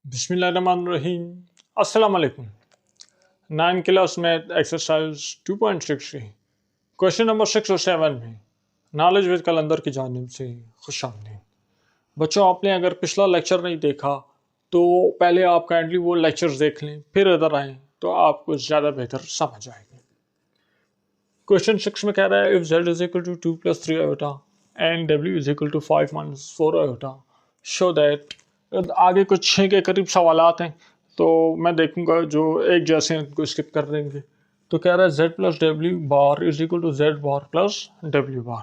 बिस्मिल्लाहिर्रहमानिर्रहीम। अस्सलाम वालेकुम। 9 क्लास में एक्सरसाइज 2.6 की क्वेश्चन नंबर 6 और 7 में नॉलेज विद कलंदर की जानिब से खुशामदीद। बच्चों, आपने अगर पिछला लेक्चर नहीं देखा तो पहले आप काइंडली वो लेक्चर्स देख लें, फिर इधर आएँ तो आपको ज़्यादा बेहतर समझ आएगी। क्वेश्चन 6 में कह रहा है if z is equal to 2 + 3 iota and w is equal to 5 - 4 iota show that. आगे कुछ 6 के करीब सवालात हैं तो मैं देखूंगा जो एक जैसे हैं उनको स्किप कर देंगे। तो कह रहा है z + w bar is equal to z bar plus w bar.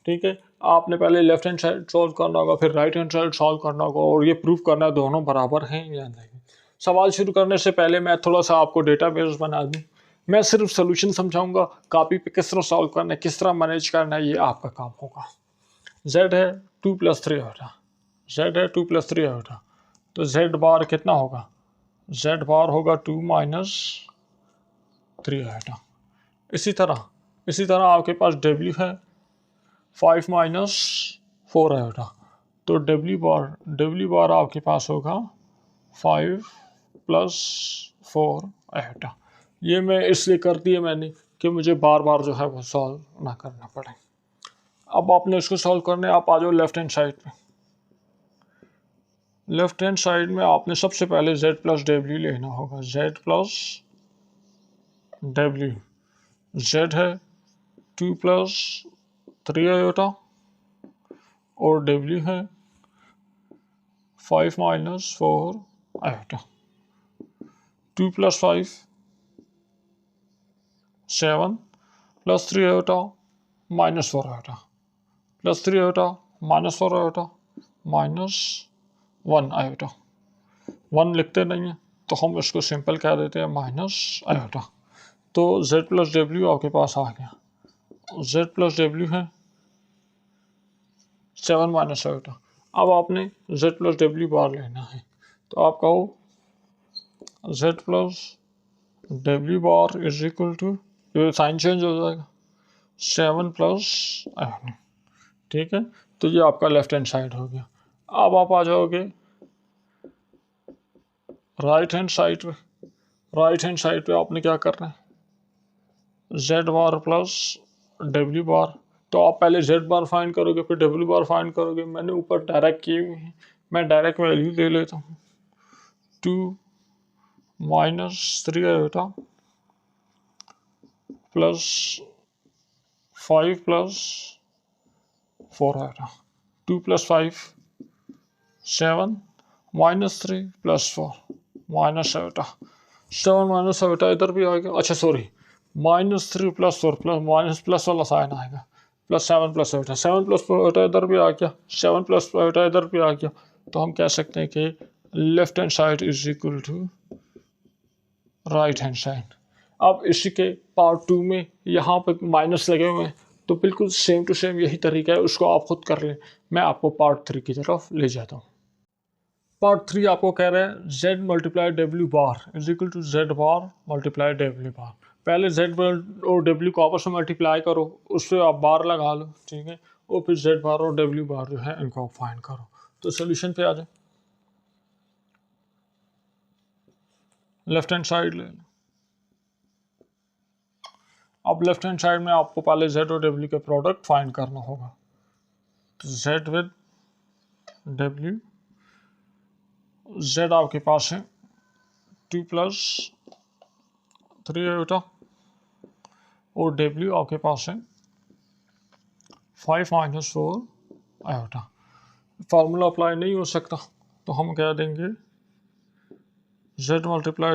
ठीक है, आपने पहले लेफ्ट हैंड साइड सॉल्व करना होगा, फिर राइट हैंड साइड सॉल्व करना होगा और ये प्रूव करना है दोनों बराबर हैं या नहीं। सवाल शुरू करने से पहले मैं थोड़ा सा आपको डेटाबेस बना दूं। मैं सिर्फ सोल्यूशन समझाऊंगा, कॉपी पे किस तरह सॉल्व करना है, किस तरह मैनेज करना है, ये आपका काम होगा। z है 2 + 3 आयोटा, z है 2 + 3 आयोटा, तो z बार कितना होगा? z बार होगा 2 - 3 आयोटा। इसी तरह आपके पास w है 5 - 4 आयोटा, तो w बार आपके पास होगा 5 + 4 आयोटा। ये मैं इसलिए कर दिया मैंने कि मुझे बार बार जो है वो सॉल्व ना करना पड़े। अब आपने इसको सॉल्व करने, आप आ जाओ लेफ्ट हैंड साइड पे। लेफ्ट हैंड साइड में आपने सबसे पहले z + w लेना होगा। z + w, z है 2 + 3 आयोटा और w है 5 - 4 iota. 2 + 5 7 + 3 iota -4 iota +3 iota -4 iota -1 iota. 1 लिखते नहीं है तो हम इसको सिंपल कह देते हैं माइनस आयोटा। तो z + w आपके पास आ गया। z + w है 7 - आयोटा। अब आपने z + w बार लेना है, तो आप कहो z + w bar is equal to, ये साइन चेंज हो जाएगा, 7 + आयोटा। ठीक है, तो ये आपका लेफ्ट हैंड साइड हो गया। अब आप आ जाओगे राइट हैंड साइड पे। राइट हैंड साइड पे आपने क्या करना है, z बार प्लस w बार। तो आप पहले z बार फाइंड करोगे, फिर w बार फाइंड करोगे। मैंने ऊपर डायरेक्ट किए हुए हैं, मैं डायरेक्ट वैल्यू ले लेता हूँ। 2 - 3 iota plus 5 + 4 iota. 2 + 5 7 -3 + 4 minus iota. 7 - iota इधर भी आएगा। अच्छा सॉरी, -3 + 4 प्लस प्लस वाला साइन आएगा, +7 + आयोटा। 7 + आयोटा इधर भी आ गया, 7 + आयोटा इधर भी आ गया। तो हम कह सकते हैं कि left hand side is equal to right hand side. अब इसी के पार्ट 2 में यहाँ पर माइनस लगे हुए हैं, तो बिल्कुल सेम टू सेम यही तरीका है, उसको आप खुद कर लें। मैं आपको पार्ट 3 की तरफ ले जाता हूँ। पार्ट 3 आपको कह रहा है z × w bar is equal to z bar × w bar. पहले z और w को आपस में मल्टीप्लाई करो, उस पर आप बार लगा लो, ठीक है, और फिर z बार और w बार जो है इनको आप फाइंड करो। तो सोल्यूशन पे आ जाए, लेफ्ट हैंड साइड ले लो। अब लेफ्ट हैंड साइड में आपको पहले z और w का प्रोडक्ट फाइंड करना होगा। तो z विद w, z आपके पास है 2 + 3 आयोटा और w आपके पास है 5 - 4 आयोटा। फार्मूला अप्लाई नहीं हो सकता, तो हम कह देंगे z ×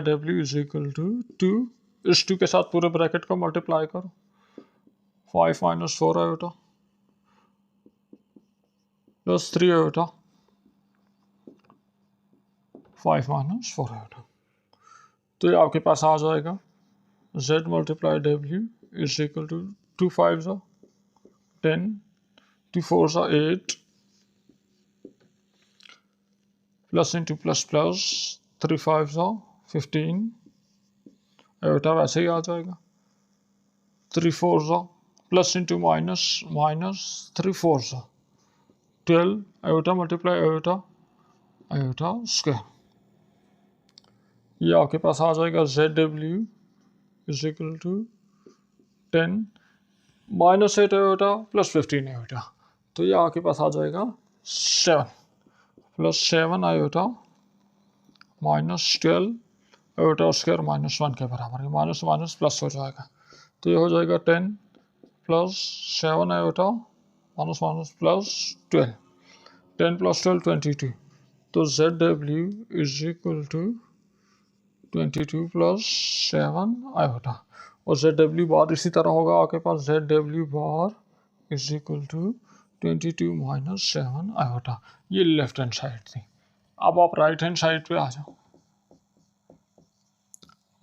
w is equal to 2, इस 2 के साथ पूरे ब्रैकेट को मल्टीप्लाई करो, 5 - 4 आयोटा प्लस 3 आयोटा 5 - 4 आयोटा। तो ये आपके पास आ जाएगा z × w is equal to 2 5 10, 2 4 8 plus into plus plus 3 5 15 iota वैसे ही आ जाएगा। 3 4 plus into minus minus 3 4 12 iota multiply iota iota square. ये आपके पास आ जाएगा ZW is equal to 10 minus 8 iota plus 15 iota. तो ये आपके पास आ जाएगा 7 plus 7 iota minus 12 iota square minus 1 के बराबर है। माइनस माइनस प्लस हो जाएगा, तो ये हो जाएगा 10 plus 7 iota minus minus plus 12, 10 plus 12 22। तो ZW is equal to 22 plus 7 iota. और ZW बार इसी तरह होगा आपके पास, ZW bar is equal to 22 minus 7 iota. ये लेफ्ट हैंड साइड थी। अब आप राइट हैंड साइड पे आ जाओ।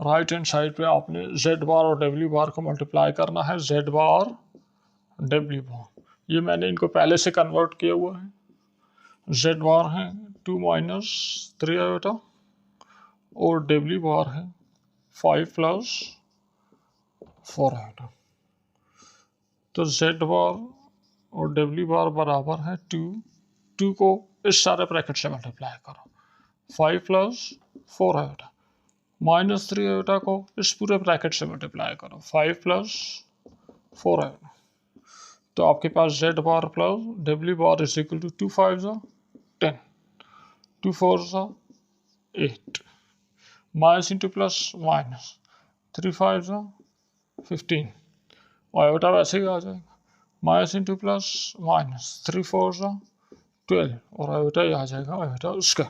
राइट हैंड साइड पे आपने Z बार और W बार को मल्टीप्लाई करना है, Z बार W बार। ये मैंने इनको पहले से कन्वर्ट किया हुआ है। Z बार है 2 माइनस 3 आयोटा और W बार है 5 प्लस 4 आयोटा। तो Z बार और W बार बराबर है 2 को इस सारे ब्रैकेट से मल्टीप्लाई करो, 5 प्लस 4 आयोटा माइनस 3 आयोटा को इस पूरे ब्रैकेट से मल्टीप्लाई करो, 5 प्लस 4 आयोटा। तो आपके पास Z bar plus W bar is equal to 2 5 10, 2 4 8, minus into plus minus, 3 5 15, iota वैसे ही आ जाएगा, माइनस इंटू प्लस माइनस, 3 4 12 और आयोटा ही आ जाएगा आयोटा उसका।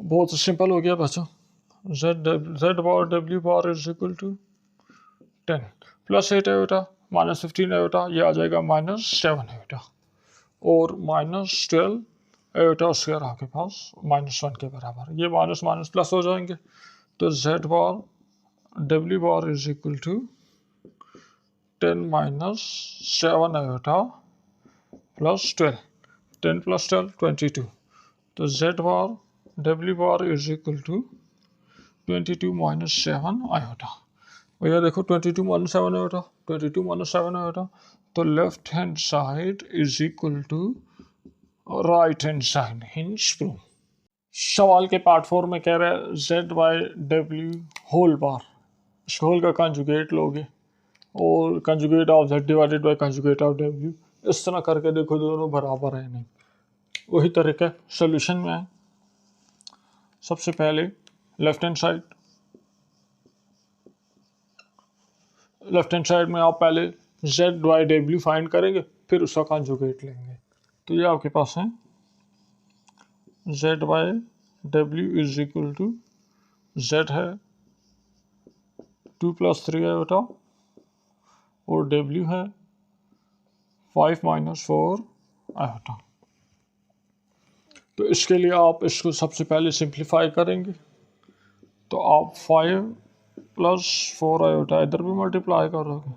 बहुत सिंपल हो गया बच्चों। Z bar W bar is equal to 10 plus 8 iota minus 15 iota, ये आ जाएगा माइनस 7 आयोटा और माइनस 12 आयोटा स्क्वायर आपके पास माइनस 1 के बराबर। ये माइनस माइनस प्लस हो जाएंगे, तो Z bar W bar is equal to 10 minus 7 iota plus 12, 10 plus 12 22। तो Z bar W bar is equal to 22 minus 7 iota. भैया देखो 22 माइनस 7 आयोटा, 22 माइनस 7 आयोटा, तो left hand side is equal to right hand side, hence proved. सवाल के part 4 में कह रहा है ZW होल बार, इस होल का कंजुगेट लोगे और conjugate of Z divided by conjugate of W, इस तरह करके देखो दोनों बराबर है नहीं। वही तरीका सोल्यूशन में है। सबसे पहले लेफ्ट हैंड साइड में आप पहले Z बाई W फाइंड करेंगे, फिर उसका कंजुगेट लेंगे। तो ये आपके पास है Z by W is equal to Z है 2 प्लस 3 आयोटा और W है 5 माइनस 4 आयोटा। तो इसके लिए आप इसको सबसे पहले सिंप्लीफाई करेंगे, तो आप 5 प्लस 4 आयोटा इधर भी मल्टीप्लाई करोगे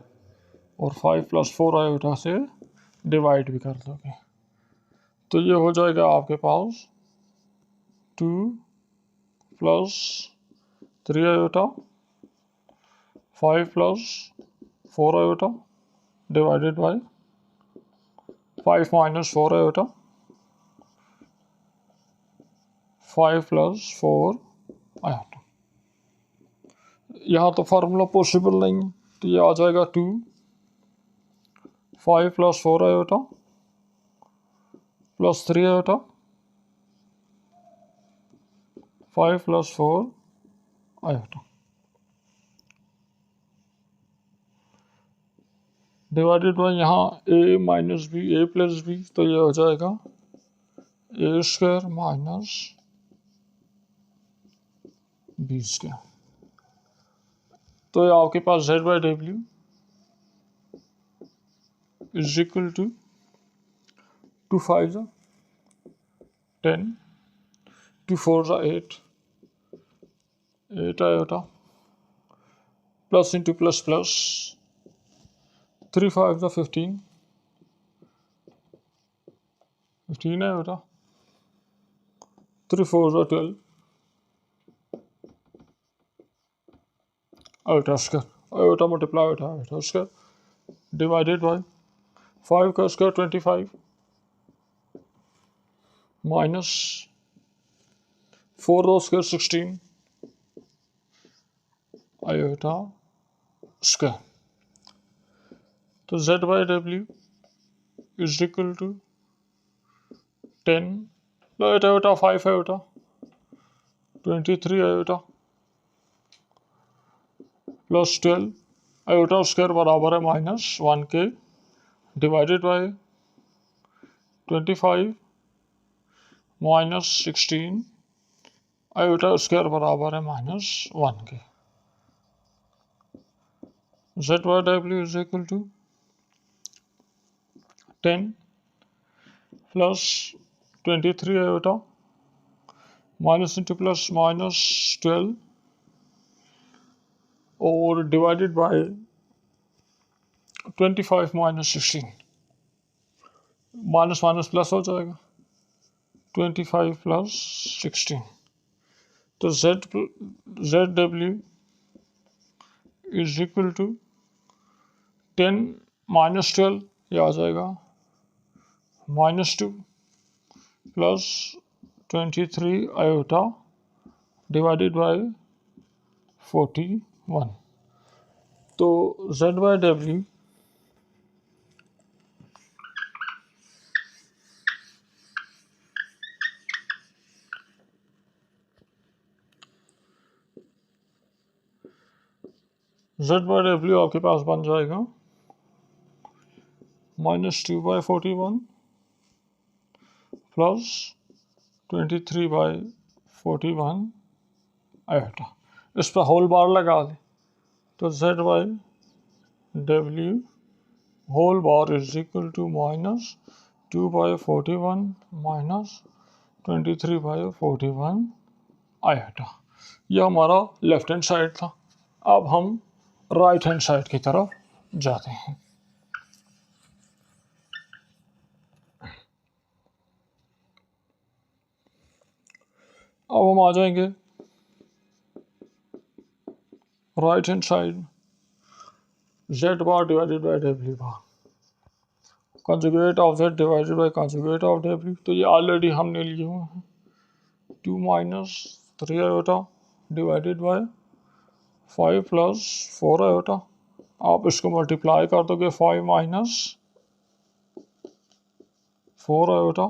और 5 प्लस 4 आयोटा से डिवाइड भी कर दोगे। तो ये हो जाएगा आपके पास 2 plus 3 iota 5 plus 4 iota divided by 5 minus 4 iota 5 plus 4 iota. यहाँ तो फार्मूला पॉसिबल नहीं है, तो ये आ जाएगा 2 5 plus 4 iota plus 3 iota 5 plus 4 iota divided by यहाँ a minus B a plus B, तो ये हो जाएगा a square minus B square. तो ये आपके पास Z by W is equal to 2 5 10, 2 4 8, 8 iota plus into plus plus 3 5 15, 15 iota 3 4 12 iota square iota multiply iota square divided by 5 का square 25 minus 4 रो स्क्वायर 16 आयोटा स्क्वायर। तो z by W is equal to 10 8 iota 5 iota 23 iota plus 12 iota square बराबर है -1 के divided by 25 -16 iota square बराबर है -1 के। z by W is equal to 10 plus 23 iota minus into plus -12 और divided by 25 -16 minus minus plus हो जाएगा 25 plus 16। तो Z W is equal to 10 -12 ये आ जाएगा -2 प्लस 23 आयोटा डिवाइडेड बाय 41। तो Z by W Z by W आपके पास बन जाएगा -2/41 प्लस 23/41 आयोटा। इस पर होल बार लगा लें तो Z by W whole bar is equal to -2/41 -23/41 iota. यह हमारा लेफ्ट हैंड साइड था। अब हम राइट हैंड साइड की तरफ जाते हैं। अब हम आ जाएंगे right hand side Z bar divided by W bar conjugate of Z divided by conjugate of W. तो ये ऑलरेडी हमने लिए हुए हैं 2 - 3 iota divided by 5 plus 4 iota. आप इसको मल्टीप्लाई कर दोगे 5 - 4 आयोटा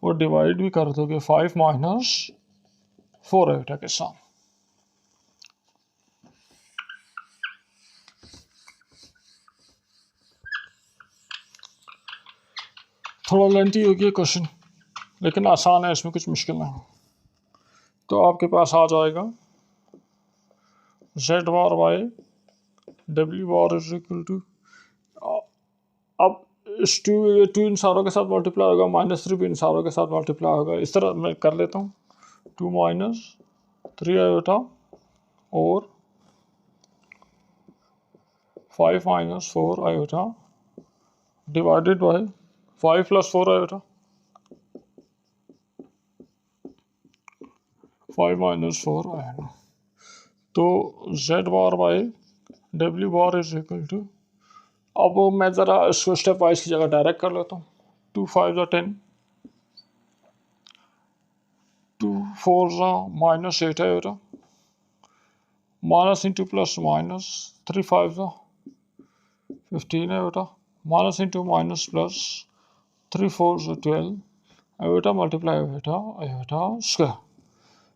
और डिवाइड भी कर दोगे 5 - 4 आयोटा के साथ। थोड़ा लेंथी हो गया क्वेश्चन लेकिन आसान है, इसमें कुछ मुश्किल नहीं। तो आपके पास आ जाएगा Z bar by W bar is equal to, अब इस टू इन सारों के साथ मल्टीप्लाई होगा, -3 भी इन सारों के साथ मल्टीप्लाई होगा। इस तरह मैं कर लेता हूँ 2 - 3 आयोटा और 5 - 4 iota divided by 5 plus 4 iota 5 - 4 iota. तो Z bar by W bar is equal to, अब मैं ज़रा इसको स्टेप वाइज की जगह डायरेक्ट कर लेता हूँ। 2 5 10 2 4 -8 iota minus into plus -3 5 15 iota minus into minus plus 3 4 12 iota multiply iota iota square.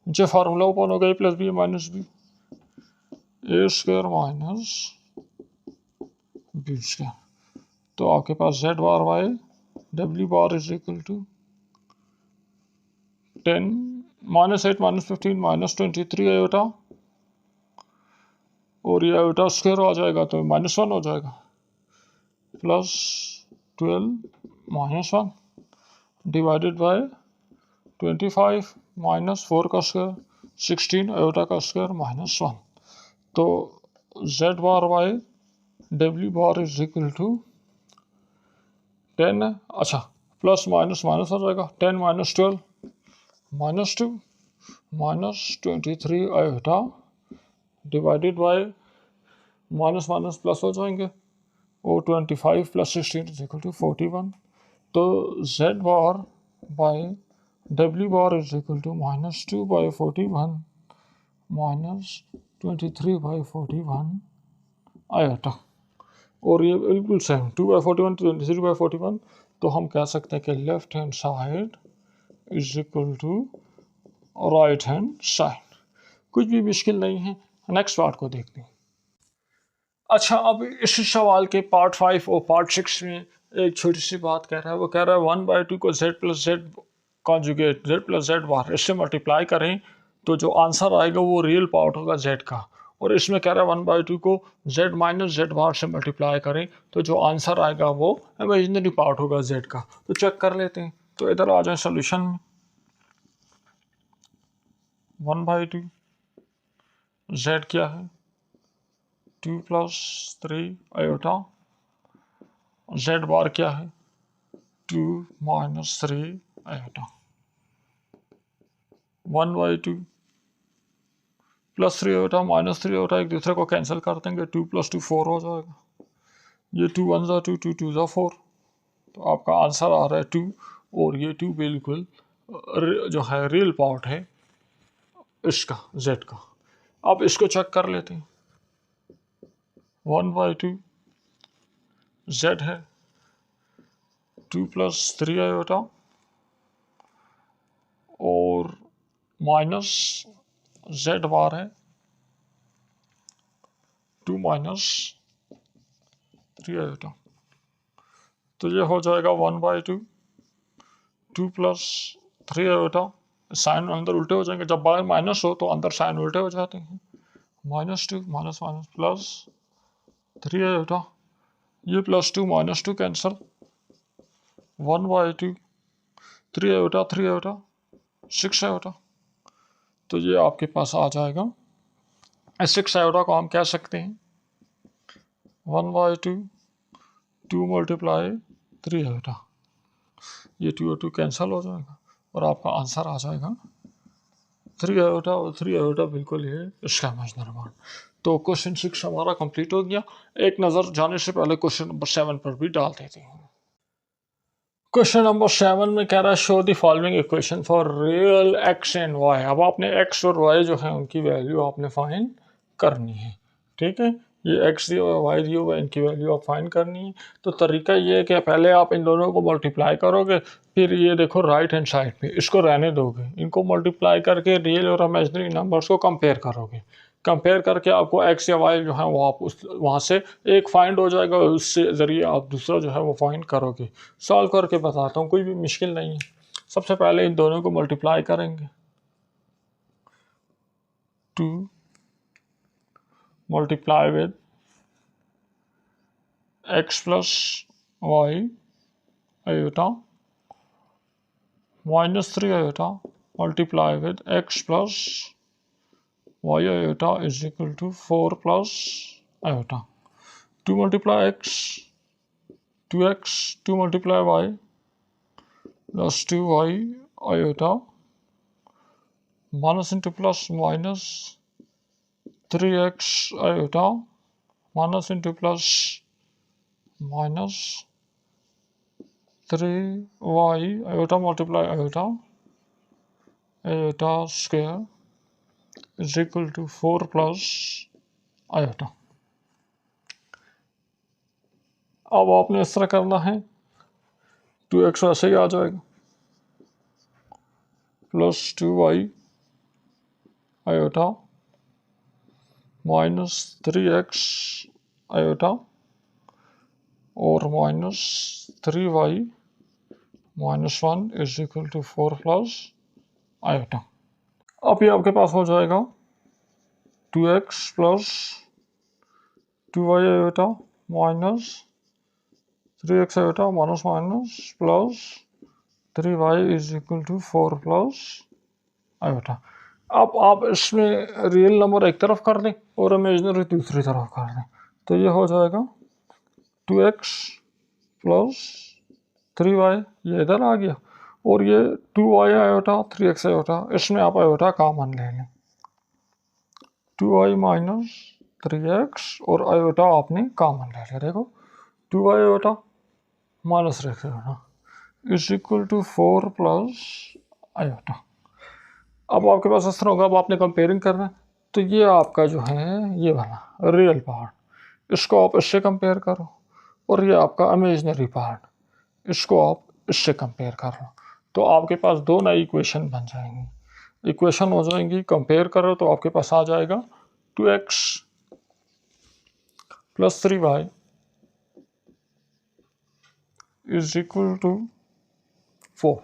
जो फार्मूला ओपन हो गई plus B minus B A square minus B square. तो आपके पास Z bar by W bar is equal to 10 -8 -15 -23 iota और ये iota square आ जाएगा तो -1 हो जाएगा प्लस 12 -1 डिवाइडेड बाय 25 -4 का स्क्वायर 16 आयोटा का स्क्वायर -1। तो Z bar by W bar is equal to 10 है, अच्छा प्लस माइनस माइनस हो जाएगा 10 - 12 -2 -23 iota divided bye minus minus plus हो जाएंगे और 25 + 16 इज इक्वल टू 41। तो Z bar by W bar is equal to minus 2 by 41 minus 23 by 41 iota. और ये बिल्कुल सेम 2/41 to 23/41, तो हम कह सकते हैं कि left hand side is equal to right hand side. कुछ भी मुश्किल नहीं है। नेक्स्ट पार्ट को देखते हैं। अच्छा, अब इस सवाल के पार्ट 5 और पार्ट 6 में एक छोटी सी बात कह रहा है। वो कह रहा है 1/2 को z plus Z conjugate z plus Z bar इससे मल्टीप्लाई करें तो जो आंसर आएगा वो रियल पार्ट होगा z का। और इसमें कह रहा है 1/2 को z माइनस जेड बार से मल्टीप्लाई करें तो जो आंसर आएगा वो इमेजिनरी पार्ट होगा z का। तो चेक कर लेते हैं। तो इधर आ जाए सोल्यूशन में। 1/2 z क्या है 2 प्लस 3 आयोटा, z बार क्या है 2 minus 3 iota. 1/2 plus 3 iota minus 3 iota एक दूसरे को कैंसिल कर देंगे। 2 + 2 4 हो जाएगा। ये 2 1 ज़ा 2 2 2 ज़ा 4, तो आपका आंसर आ रहा है 2। और ये 2 बिल्कुल जो है रियल पार्ट है इसका z का। अब इसको चेक कर लेते हैं। 1/2 z है 2 + 3 आयोटा और माइनस z बार है 2 माइनस 3 आयोटा। तो ये हो जाएगा 1/2 2 + 3 आयोटा। साइन अंदर उल्टे हो जाएंगे। जब बाहर माइनस हो तो अंदर साइन उल्टे हो जाते हैं। -2 माइनस माइनस प्लस 3 आयोटा। ये +2 -2 कैंसिल। 1/2 3 iota 3 iota 6 iota. तो ये आपके पास आ जाएगा। 6 आयोटा को हम कह सकते हैं 1/2 2 × 3 आयोटा। ये 2 और 2 कैंसिल हो जाएगा और आपका आंसर आ जाएगा 3 आयोटा। और 3 आयोटा बिल्कुल ये इसका इमेजिनरी पार्ट। तो क्वेश्चन 6 हमारा कंप्लीट हो गया। एक नज़र जाने से पहले क्वेश्चन नंबर 7 पर भी डाल देते हैं। क्वेश्चन नंबर 7 में कह रहा है show the following equation for real x and y. अब आपने एक्स और वाई जो है उनकी वैल्यू आपने फाइंड करनी है। ठीक है, ये एक्स दिया हुआ वाई दिया हुआ, इनकी वैल्यू आप फाइंड करनी है। तो तरीका ये है कि पहले आप इन दोनों को मल्टीप्लाई करोगे, फिर ये देखो राइट हैंड साइड पे इसको रहने दोगे, इनको मल्टीप्लाई करके रियल और इमेजिनरी नंबर्स को कंपेयर करोगे। कंपेयर करके आपको एक्स या वाई जो है वो आप उस वहाँ से एक फाइंड हो जाएगा, उससे ज़रिए आप दूसरा जो है वो फाइंड करोगे। सॉल्व करके बताता हूँ, कोई भी मुश्किल नहीं है। सबसे पहले इन दोनों को मल्टीप्लाई करेंगे। 2 multiply with x plus y iota -3 iota multiply with x plus y iota is equal to 4 plus iota. 2 multiply x 2x 2 multiply y plus 2y iota minus into plus minus 3x iota minus into plus minus 3y iota multiply iota iota square is equal to 4 plus iota. अब आपने इस तरह करना है। 2x ऐसे ही आ जाएगा plus 2y iota minus 3x iota और minus 3y minus 1 is equal to 4 plus iota. अब ये आपके पास हो जाएगा 2x plus 2y iota minus 3x iota minus minus plus 3y is equal to 4 plus iota. अब आप इसमें रियल नंबर एक तरफ कर दें और इमेजिनरी दूसरी तरफ कर दें, तो ये हो जाएगा 2x प्लस 3y, ये इधर आ गया। और ये 2y आयोटा 3x आयोटा, इसमें आप आयोटा कॉमन ले लें। 2y माइनस 3x और आयोटा आपने कॉमन ले लिया। देखो 2y iota minus 3x iota is equal to 4 plus iota. अब आपके पास इस तरह होगा, अब आपने कंपेयरिंग करना है, तो ये आपका जो है ये वाला रियल पार्ट, इसको आप इससे कंपेयर करो, और ये आपका इमेजनरी पार्ट, इसको आप इससे कंपेयर कर लो, तो आपके पास दो नई इक्वेशन बन जाएंगी। इक्वेशन हो जाएंगी, कंपेयर करो तो आपके पास आ जाएगा 2x plus 3y is equal to 4।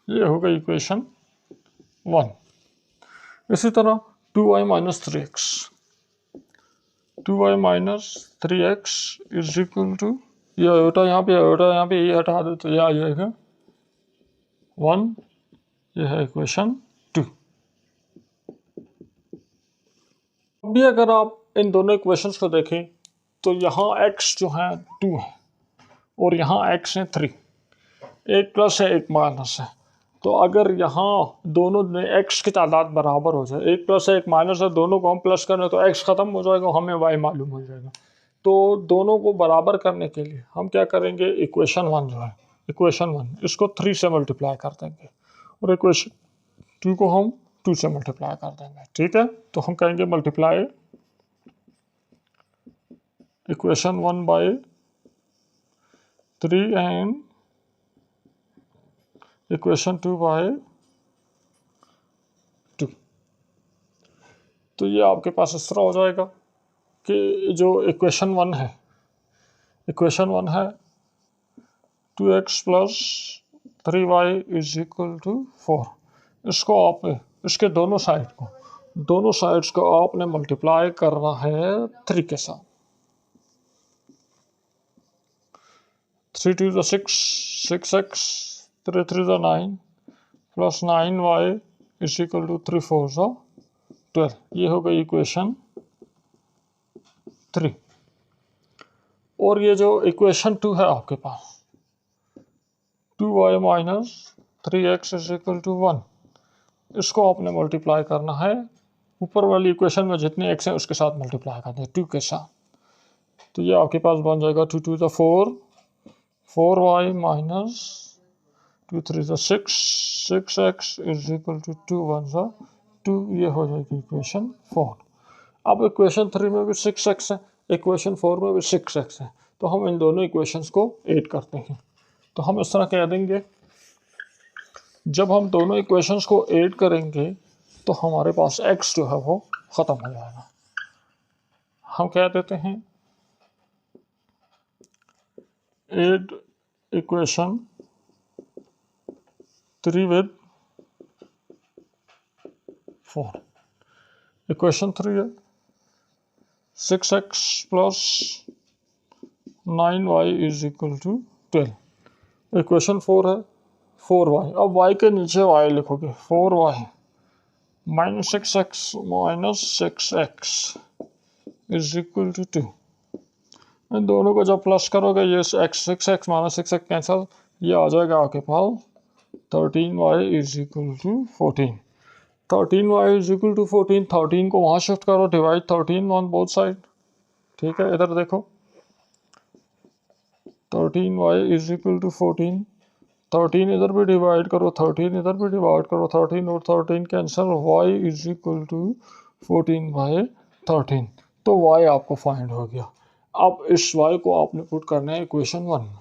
ये हो गई इक्वेशन 1। इसी तरह 2y minus 3x, 2y minus 3x is equal to, ये आयोटा यहाँ पे, आयोटा यहाँ पे, ये हटा दो तो ये आ जाएगा 1। ये है इक्वेशन 2। अब भी अगर आप इन दोनों इक्वेशंस को देखें तो यहाँ x जो है 2 है और यहाँ x है 3, एक प्लस है एक माइनस है। तो अगर यहाँ दोनों में x की तादाद बराबर हो जाए, एक प्लस है एक माइनस है, दोनों को हम प्लस करें तो x ख़त्म हो जाएगा, हमें y मालूम हो जाएगा। तो दोनों को बराबर करने के लिए हम क्या करेंगे, इक्वेशन 1 जो है, इक्वेशन 1 इसको 3 से मल्टीप्लाई कर देंगे और इक्वेशन 2 को हम 2 से मल्टीप्लाई कर देंगे। ठीक है, तो हम कहेंगे multiply equation 1 by 3 and equation 2 by 2। तो ये आपके पास इस तरह हो जाएगा कि जो इक्वेशन 1 है, इक्वेशन 1 है 2x plus 3y is equal to 4। इसको आप, इसके दोनों साइड्स को आपने मल्टीप्लाई करना है 3 के साथ। 3 2 ज़ा 6, 6x, 3 3 ज़ा 9 plus 9y is equal to 3 4 ज़ा 12। ये हो गई इक्वेशन 3। और ये जो इक्वेशन 2 है आपके पास, 2y minus 3x is equal to 1, इसको आपने मल्टीप्लाई करना है ऊपर वाली इक्वेशन में जितने x हैं उसके साथ मल्टीप्लाई कर दें 2 के साथ। तो ये आपके पास बन जाएगा 2 2 ज़ा 4, 4y माइनस 2 3 ज़ा 6, 6x इज इक्वल टू 2 1 ज़ा 2। ये हो जाएगी इक्वेशन 4। अब इक्वेशन 3 में भी 6x है, इक्वेशन 4 में भी 6x है, तो हम इन दोनों इक्वेशंस को ऐड करते हैं। तो हम इस तरह कह देंगे, जब हम दोनों इक्वेशंस को ऐड करेंगे तो हमारे पास x जो है वो ख़त्म हो जाएगा। हम कह देते हैं ऐड इक्वेशन 3 विद 4। इक्वेशन 3 है 6x plus 9y is equal to 12। Equation 4 है 4y। अब y के नीचे y लिखोगे, 4y minus 6x minus 6x is equal to 2। इन दोनों को जब प्लस करोगे ये 6x माइनस 6x कैंसल, ये आ जाएगा आपके पास 13y is equal to 14। 13y is equal to 14, 13 को वहाँ शिफ्ट करो, डिवाइड 13 ऑन बोथ साइड। ठीक है, इधर देखो 13y इज इक्वल टू 14, 13 इधर भी डिवाइड करो, 13 इधर भी डिवाइड करो, 13 और 13 cancel, y is equal to 14 by 13। तो y आपको फाइंड हो गया। अब इस y को आपने पुट करना है इक्वेशन 1 में।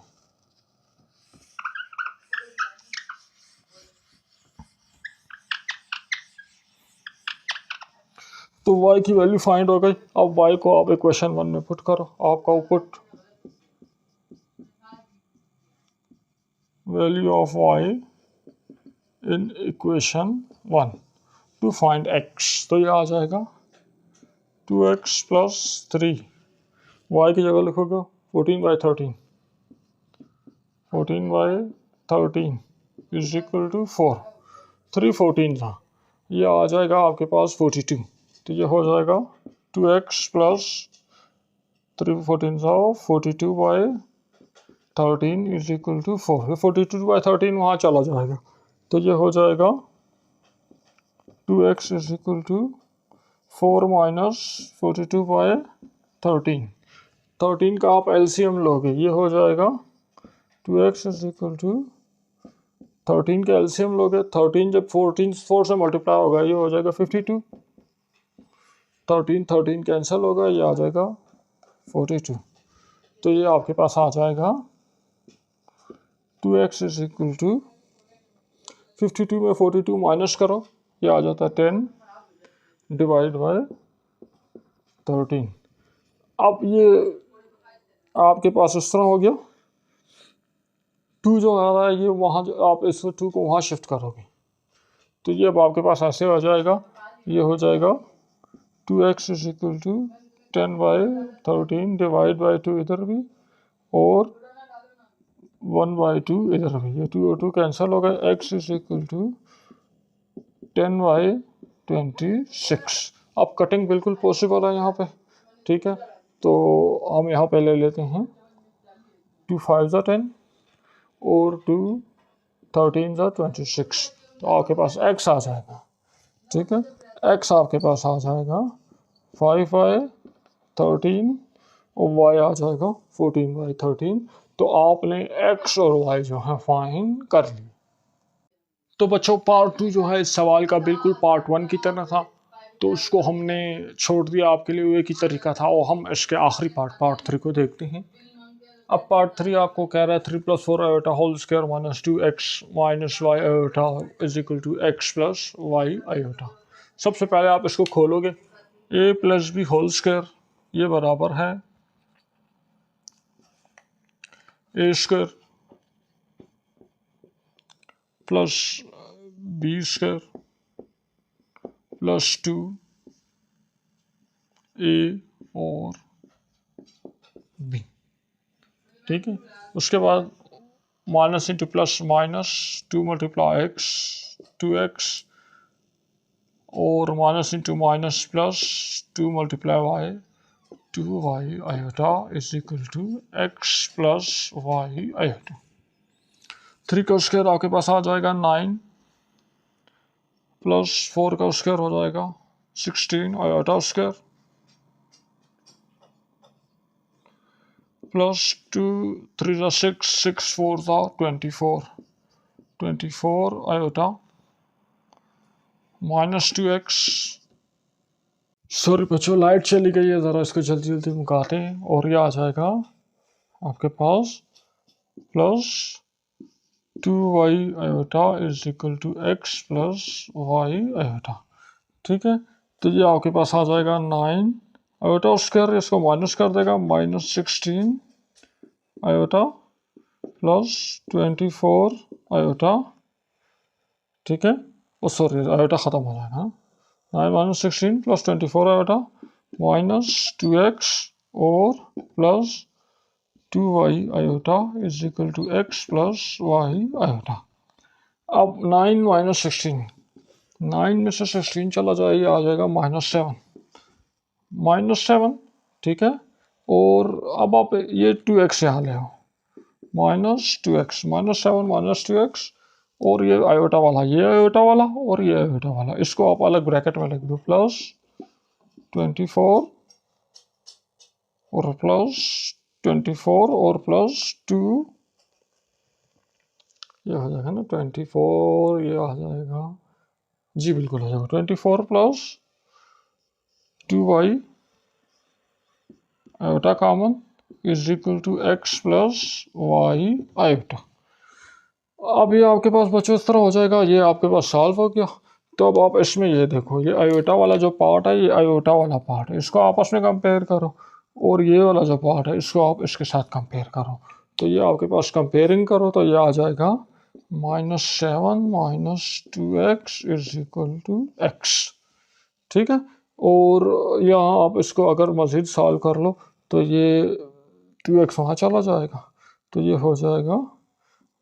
तो y की वैल्यू फाइंड हो गई। अब y को आप इक्वेशन 1 में पुट करो, आपका put value of y in equation 1 to find x। तो ये आ जाएगा 2x प्लस 3, y की जगह लिखोगे 14 by 13, 14 by 13 is equal to 4। 3 14 था, ये आ जाएगा आपके पास 42। तो ये हो जाएगा 2x प्लस 3 14 था 42 by 13 is equal to 4। 42 by 13 वहाँ चला जाएगा, तो ये हो जाएगा 2x is equal to 4 minus 42 by 13। 13 का आप एलसीएम लोगे, ये हो जाएगा 2x इज इक्वल टू 13 का एलसीएम लोगे, 13 जब 4 से मल्टीप्लाई होगा ये हो जाएगा 52। 13 कैंसिल होगा, ये आ जाएगा 42। तो ये आपके पास आ जाएगा 2x इज इक्वल टू 52 में 42 माइनस करो, ये आ जाता है 10 डिवाइड बाय 13। अब ये आपके पास इस तरह हो गया, 2 जो आ रहा है ये वहाँ, आप इस 2 को वहाँ शिफ्ट करोगे तो ये अब आपके पास ऐसे हो जाएगा, ये हो जाएगा 2x is equal to 10/13 divide by 2 इधर भी और 1/2 इधर भी, ये 2 और 2 कैंसिल हो गए। x is equal to 10/26। अब कटिंग बिल्कुल पॉसिबल है यहाँ पे, ठीक है। तो हम यहाँ पे ले लेते हैं 2 5 10 और 2 13 26। तो आपके पास x आ जाएगा, ठीक है। x आपके पास आ जाएगा 5/13 और y आ जाएगा 14/13। तो आपने x और y जो है फाइंड कर ली। तो बच्चों पार्ट 2 जो है इस सवाल का बिल्कुल पार्ट 1 की तरह था, तो उसको हमने छोड़ दिया आपके लिए, एक ही तरीका था। और हम इसके आखिरी पार्ट 3 को देखते हैं। अब पार्ट 3 आपको कह रहा है 3 + 4 iota whole square minus 2x minus y iota is equal to x plus y iota. सबसे पहले आप इसको खोलोगे, a + b होल स्क्वायर ये बराबर है a square plus b square plus 2a और b, ठीक है। उसके बाद minus into plus minus 2 × x 2x और minus into minus plus 2 × y 2y iota is equal to x plus y iota. 3 का स्क्वायर आपके पास आ जाएगा 9 प्लस 4 का स्क्वायर हो जाएगा 16 iota square plus 2 3 6 6 4 24 iota minus 2x। Sorry बच्चों लाइट चली गई है, ज़रा इसको जल्दी जल्दी मुकाते हैं। और ये आ जाएगा आपके पास plus 2y iota is equal to x plus y iota, ठीक है। तो ये आपके पास आ जाएगा 9 आयोटा स्क्वायर, इसको माइनस कर देगा माइनस 16 आयोटा प्लस 24 आयोटा, ठीक है। ओ सॉरी आयोटा ख़त्म हो जाएगा, 9 minus 16 plus 24 iota minus 2x और plus 2y iota is equal to x plus y iota. अब 9 माइनस 16, 9 में से 16 चला जाए, ये आ जाएगा -7, ठीक है। और अब आप ये 2x यहाँ ले आओ, -2x -7 -2x और ये आयोटा वाला, ये आयोटा वाला और ये आयोटा वाला, इसको आप अलग ब्रैकेट में लिख दो, प्लस 24 और प्लस 24 और प्लस 2, ये हो जाएगा ना 24, ये आ जाएगा जी बिल्कुल हो जाएगा 24 plus 2y iota common is equal to x plus y iota. अब ये आपके पास बच्चों इस तरह हो जाएगा, ये आपके पास सॉल्व हो गया। तो अब आप इसमें ये देखो, ये आयोटा वाला जो पार्ट है, ये आयोटा वाला पार्ट है, इसको आपस में कंपेयर करो, और ये वाला जो पार्ट है इसको आप इसके साथ कंपेयर करो। तो ये आपके पास कंपेयरिंग करो तो ये आ जाएगा -7 - 2x is equal to x, ठीक है। और यहाँ आप इसको अगर मज़ीद सॉल्व कर लो तो ये 2x वहाँ चला जाएगा, तो ये हो जाएगा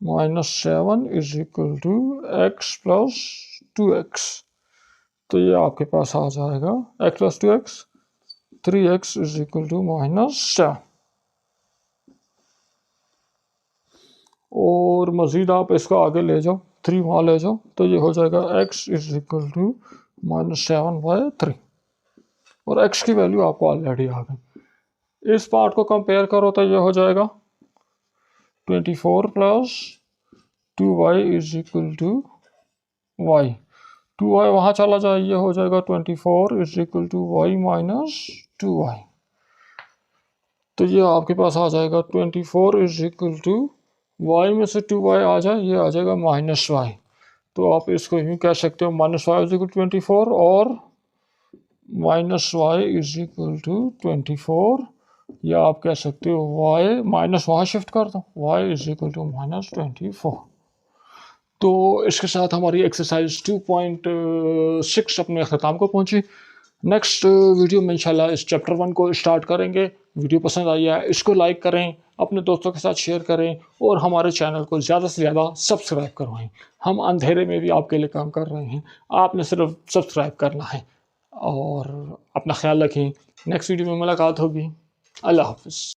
-7 is equal to x plus 2x। तो ये आपके पास आ जाएगा x plus 2x 3x is equal to -7। और मज़ीद आप इसको आगे ले जाओ, 3 वहाँ ले जाओ, तो ये हो जाएगा x इज इक्वल टू -7/3 और x की वैल्यू आपको ऑलरेडी आ गई। इस पार्ट को कंपेयर करो तो ये हो जाएगा 24 plus 2y is equal to y, 2y वहाँ चला जाए, ये हो जाएगा 24 is equal to y minus 2y। तो ये आपके पास आ जाएगा 24 इज इक्वल टू वाई में से 2y आ जाए, ये आ जाएगा माइनस वाई। तो आप इसको यूँ कह सकते हो माइनस वाई इज इक्वल 24 और minus y is equal to 24, या आप कह सकते हो वाई माइनस वहाँ शिफ्ट कर दो, y is equal to minus 24। तो इसके साथ हमारी एक्सरसाइज 2.6 अपने अख्ताम को पहुंची। नेक्स्ट वीडियो में इंशाल्लाह इस चैप्टर 1 को स्टार्ट करेंगे। वीडियो पसंद आई है इसको लाइक करें, अपने दोस्तों के साथ शेयर करें और हमारे चैनल को ज़्यादा से ज़्यादा सब्सक्राइब करवाएं। हम अंधेरे में भी आपके लिए काम कर रहे हैं, आपने सिर्फ सब्सक्राइब करना है। और अपना ख्याल रखें, नेक्स्ट वीडियो में मुलाकात होगी। अल्लाह हाफ़िज़।